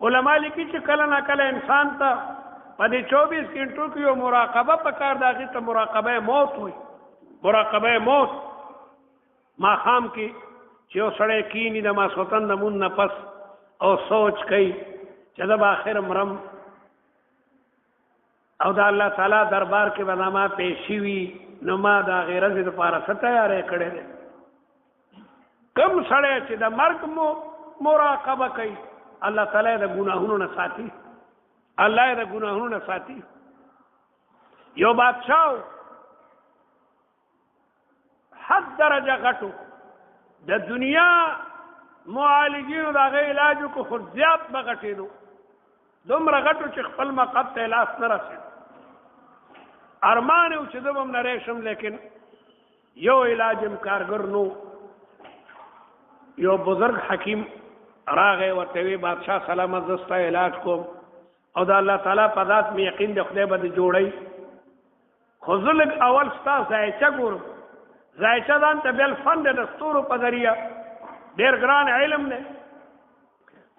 علما لیکي چې کله نه کله انسان ته په دې 24 غنټو کې یو مراقبه پکار دی، هغې ته مراقبه موت وي. مراقبه موت ماښام کې چې یو سړی کیني د ماسخوتن د مون نه پس او سوچ کوي چې زه به آخر مرم او د الله تعالی دربار کې به زما پیشي وي، نو ما د هغې ورځې دپاره څه تیاری کړی دی. کوم سړی چې د مرګ مراقبه کوي الله تعالی د ګناهونو نه ساتي، الله یې د ګناهونو نه ساتي. یو بادشاه حد درجه غټو د دنیا معالجینو د هغې علاج وکړو، خو زیات به غټېدو، دومره غټو چې خپل مقصد ته لاس نه رسېد. ارمان یې و چې زه به هم نری شم، لیکن یو علاج هم کارګر نو. یو بزرگ حکیم راغی ورته وی بادشاه سلامت زه ستا علاج کوم او د الله تعالی په ذات مې یقین دی خدای به دې جوړوي، خو زه لږ اول ستا ذایچه ګورم. ذایچه ځان ته بل فن دی د ستورو په ذریعه، ډېر ګران علم دی.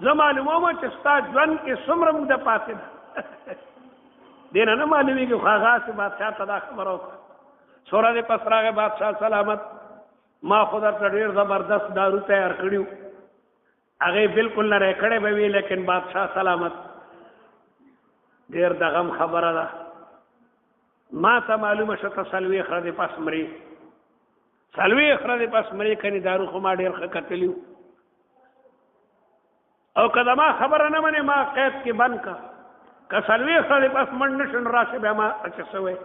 زه معلوموم چې ستا ژوند کې څومره موده پاتې ده دې نه معلومېږي، خو هغه هسې بادشاه ته دا خبره وکړه. څو ورځې پس راغی بادشاه سلامت، ما خو درته ډېر زبردست دارو تیار کړي وو، هغې بلکل نری کړی به وي، لیکن بادشاه سلامت ډېر د غم خبره ده. ما ته معلومه شوه ته 40 ورځې پس مرې، 40 ورځې پس مرې، کنې دارو خو ما ډېر ښه کتلي وو، او که زما خبره نه منې ما قید کې بند که 40 ورځې پس مړ نه شو نو راشي بیا ما چې څه وی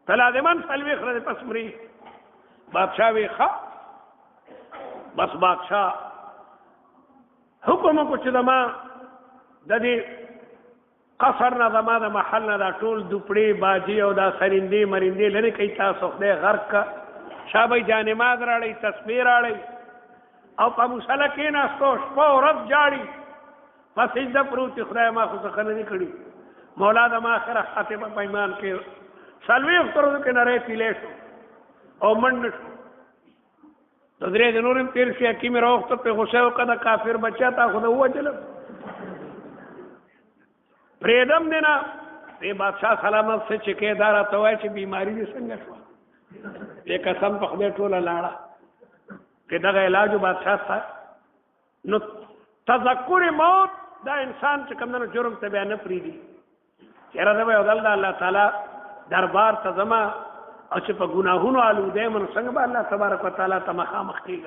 ته لازما 40 ورځې پس مرې. بادشاه وی ښه. بس بادشاه حکم وکړو چې زما د دې قصر نه زما د محل نه دا ټول دوپړې باجې او دا سرندې مرندې لرې کوي، تاسو خدای غرق که شابه جانماز راړئ، تسبیح راړئ او په مصله کېناستو شپه او ورځ جاړي، په سجده پروت دی، خدای ما خو څه نه دي کړي. مولا زما آخره خاتمه په ایمان کې 40 ورځو کې نری پیلی شو او مړ نه شو. د 3 د نور هم تېر شي، حکیم یې راوغوښته پرې غوسه وکړه د کافر بچا تا خو د ووجلم پرېږدم دې نه. دې بادشاه سلامت څه چې کې دا راته وایي چې بیماري دې څنګه شوه. دې قسم په خدای ټوله لاړه که دغه علاجو بادشاه ته نو تذکر موت دا انسان چې کوم نه جرم ته بیا نه پرېږدي. چېرې زه به یو ځل د الله تعالی دربار ته ځمه او چې په ګناهونو آلوده یم نو څنګه به الله تبارک وتعالی ته مخامخ کېږم.